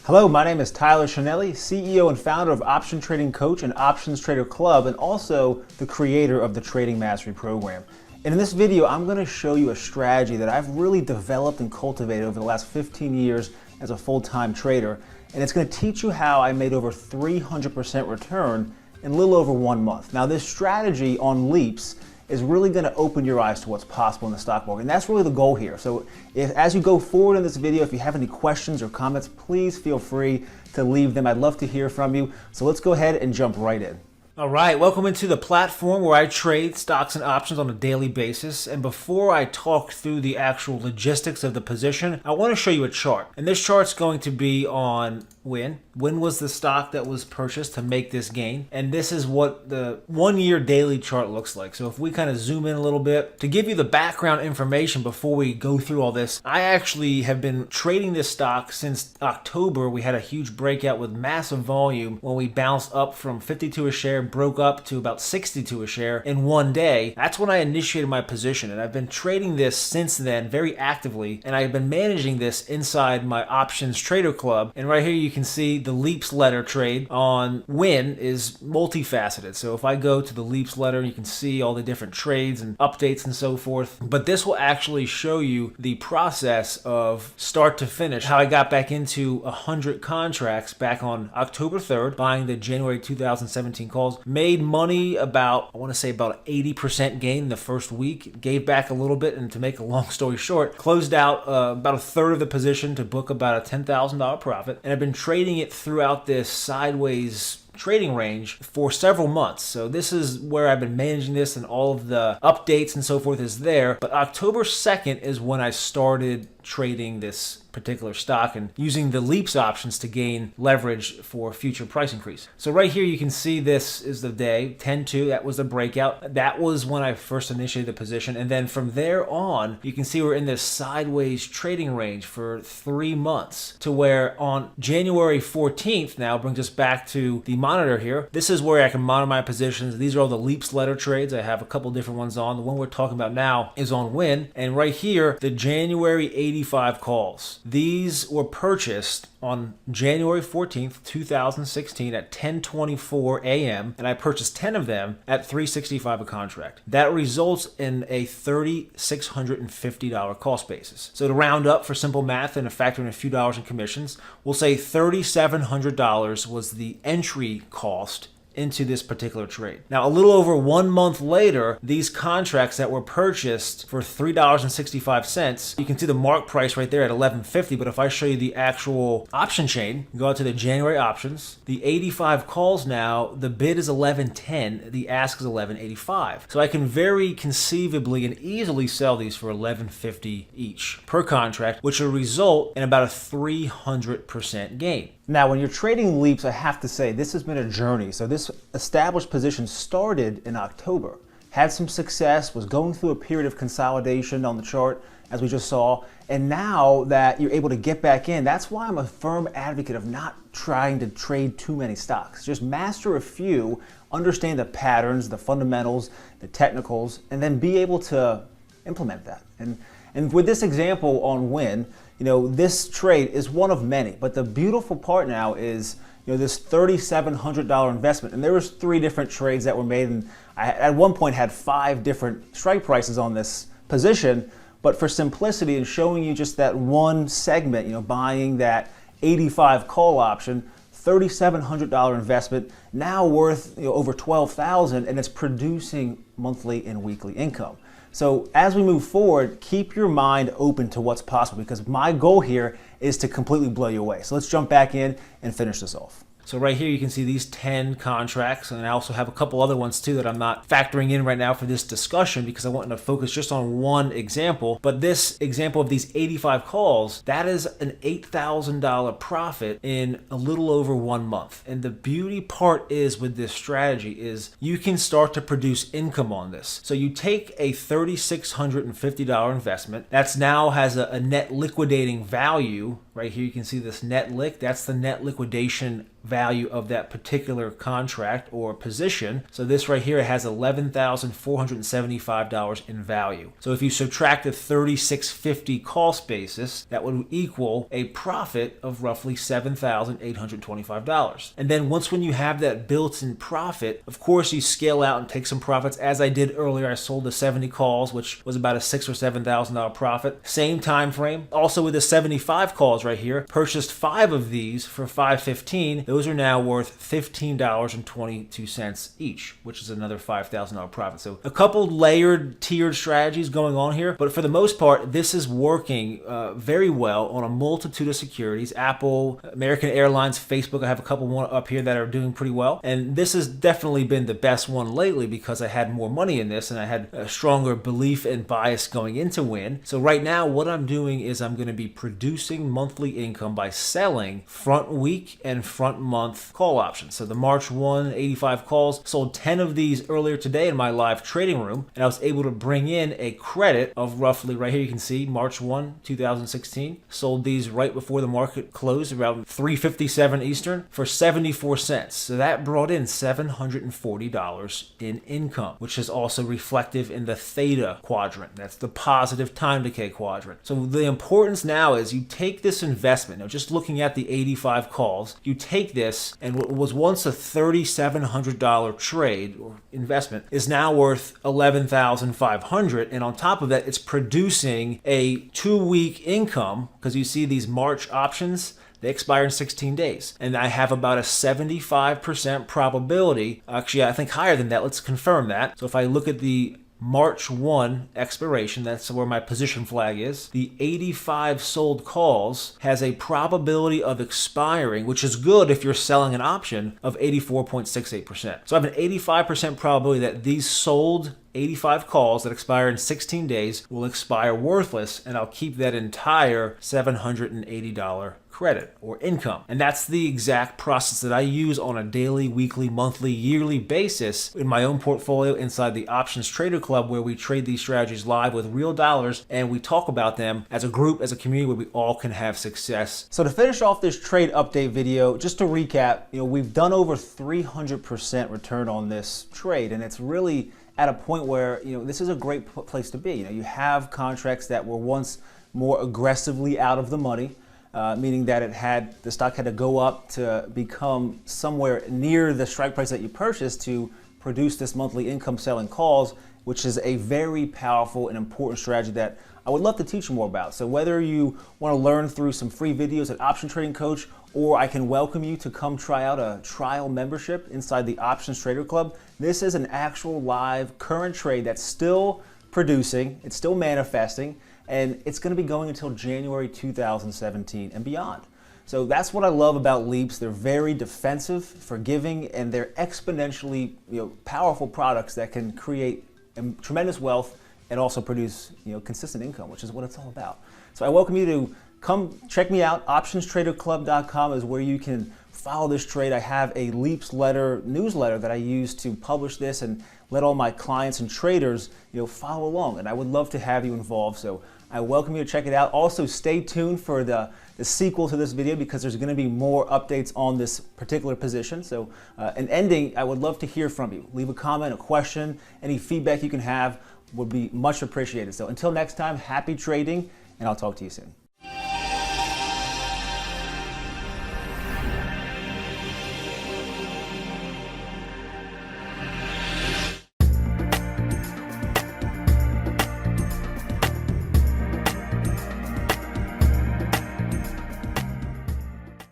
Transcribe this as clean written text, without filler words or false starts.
Hello, my name is Tyler Chanelli, CEO and founder of Option Trading Coach and Options Trader Club, and also the creator of the Trading Mastery Program. And in this video, I'm going to show you a strategy that I've really developed and cultivated over the last 15 years as a full-time trader. And it's going to teach you how I made over 300% return in a little over 1 month. Now, this strategy on leaps is really going to open your eyes to what's possible in the stock market. And that's really the goal here. So as you go forward in this video, if you have any questions or comments, please feel free to leave them. I'd love to hear from you. So let's go ahead and jump right in. All right, welcome into the platform where I trade stocks and options on a daily basis. And before I talk through the actual logistics of the position, I want to show you a chart. And this chart's going to be on when was the stock that was purchased to make this gain. And this is what the 1 year daily chart looks like. So if we kind of zoom in a little bit to give you the background information before we go through all this, I actually have been trading this stock since October. We had a huge breakout with massive volume when we bounced up from 52 a share, broke up to about 62 a share in 1 day. That's when I initiated my position, and I've been trading this since then very actively, and I've been managing this inside my Options Trader Club. And right here you can see the Leaps letter trade on Win is multifaceted. So if I go to the Leaps letter, you can see all the different trades and updates and so forth. But this will actually show you the process of start to finish, how I got back into 100 contracts back on October 3rd, buying the January 2017 calls. Made money about, I want to say about 80% gain the first week. Gave back a little bit, and to make a long story short, closed out about a third of the position to book about a $10,000 profit. And I've been trading it throughout this sideways trading range for several months. So this is where I've been managing this, and all of the updates and so forth is there. But October 2nd is when I started trading this particular stock and using the Leaps options to gain leverage for future price increase. So right here you can see this is the day 10-2. That was the breakout. That was when I first initiated the position, and then from there on you can see we're in this sideways trading range for 3 months, to where on January 14th now brings us back to the monitor here. This is where I can monitor my positions. These are all the Leaps letter trades. I have a couple different ones on. The one we're talking about now is on Win, and right here the January 85 calls. These were purchased on January 14th, 2016 at 10:24 a.m. and I purchased 10 of them at $365 a contract. That results in a $3,650 cost basis. So to round up for simple math and factor in a few dollars in commissions, we'll say $3,700 was the entry cost into this particular trade. Now, a little over 1 month later, these contracts that were purchased for $3.65, you can see the mark price right there at $11.50. But if I show you the actual option chain, go out to the January options, the 85 calls now, the bid is $11.10, the ask is $11.85. So I can very conceivably and easily sell these for $11.50 each per contract, which will result in about a 300% gain. Now, when you're trading Leaps, I have to say this has been a journey. So this established position started in October, had some success, was going through a period of consolidation on the chart, as we just saw. And now that you're able to get back in, that's why I'm a firm advocate of not trying to trade too many stocks. Just master a few, understand the patterns, the fundamentals, the technicals, and then be able to implement that. And with this example on Win, this trade is one of many, but the beautiful part now is, this $3,700 investment, and there was 3 different trades that were made, and I at one point had 5 different strike prices on this position, but for simplicity and showing you just that one segment, buying that 85 call option, $3,700 investment, now worth over $12,000, and it's producing monthly and weekly income. So as we move forward, keep your mind open to what's possible, because my goal here is to completely blow you away. So let's jump back in and finish this off. So right here you can see these 10 contracts, and I also have a couple other ones too that I'm not factoring in right now for this discussion because I want to focus just on one example. But this example of these 85 calls, that is an $8,000 profit in a little over 1 month. And the beauty part is with this strategy is you can start to produce income on this. So you take a $3,650 investment that's now has a net liquidating value Right here you can see this net lick. That's the net liquidation value of that particular contract or position. So this right here has $11,475 in value. So if you subtract the 3,650 cost basis, that would equal a profit of roughly $7,825. And then once when you have that built-in profit, of course you scale out and take some profits. As I did earlier, I sold the 70 calls, which was about a $6,000 or $7,000 profit. Same time frame. Also with the 75 calls right here, purchased 5 of these for $515. Those are now worth $15.22 each, which is another $5,000 profit. So a couple layered, tiered strategies going on here, but for the most part, this is working very well on a multitude of securities. Apple, American Airlines, Facebook, I have a couple more up here that are doing pretty well. And this has definitely been the best one lately because I had more money in this and I had a stronger belief and bias going into win. So right now, what I'm doing is I'm going to be producing monthly income by selling front week and front month call options. So the March 1, 85 calls, sold 10 of these earlier today in my live trading room, and I was able to bring in a credit of roughly, right here you can see, March 1, 2016. Sold these right before the market closed, around 3:57 Eastern, for 74 cents. So that brought in $740 in income, which is also reflective in the theta quadrant. That's the positive time decay quadrant. So the importance now is you take this investment, now just looking at the 85 calls, you take this, and what was once a $3,700 trade or investment is now worth $11,500, and on top of that, it's producing a 2-week income, because you see these March options, they expire in 16 days. And I have about a 75% probability, actually I think higher than that, let's confirm that. So if I look at the March 1 expiration, that's where my position flag is, the 85 sold calls has a probability of expiring, which is good if you're selling an option, of 84.68%. So I have an 85% probability that these sold 85 calls that expire in 16 days will expire worthless, and I'll keep that entire $780 credit or income. And that's the exact process that I use on a daily, weekly, monthly, yearly basis in my own portfolio inside the Options Trader Club, where we trade these strategies live with real dollars and we talk about them as a group, as a community, where we all can have success. So to finish off this trade update video, just to recap, we've done over 300% return on this trade, and it's really at a point where this is a great place to be. You have contracts that were once more aggressively out of the money, meaning that the stock had to go up to become somewhere near the strike price that you purchased to produce this monthly income selling calls, which is a very powerful and important strategy that I would love to teach you more about. So whether you want to learn through some free videos at Option Trading Coach, or I can welcome you to come try out a trial membership inside the Options Trader Club. This is an actual live current trade that's still producing, it's still manifesting, and it's going to be going until January 2017 and beyond. So that's what I love about Leaps. They're very defensive, forgiving, and they're exponentially powerful products that can create tremendous wealth and also produce consistent income, which is what it's all about. So I welcome you to come check me out. OptionsTraderClub.com is where you can follow this trade. I have a Leaps newsletter that I use to publish this and let all my clients and traders follow along, and I would love to have you involved. So I welcome you to check it out. Also, stay tuned for the sequel to this video, because there's going to be more updates on this particular position. So in ending, I would love to hear from you. Leave a comment, a question, any feedback you can have would be much appreciated. So until next time, happy trading, and I'll talk to you soon.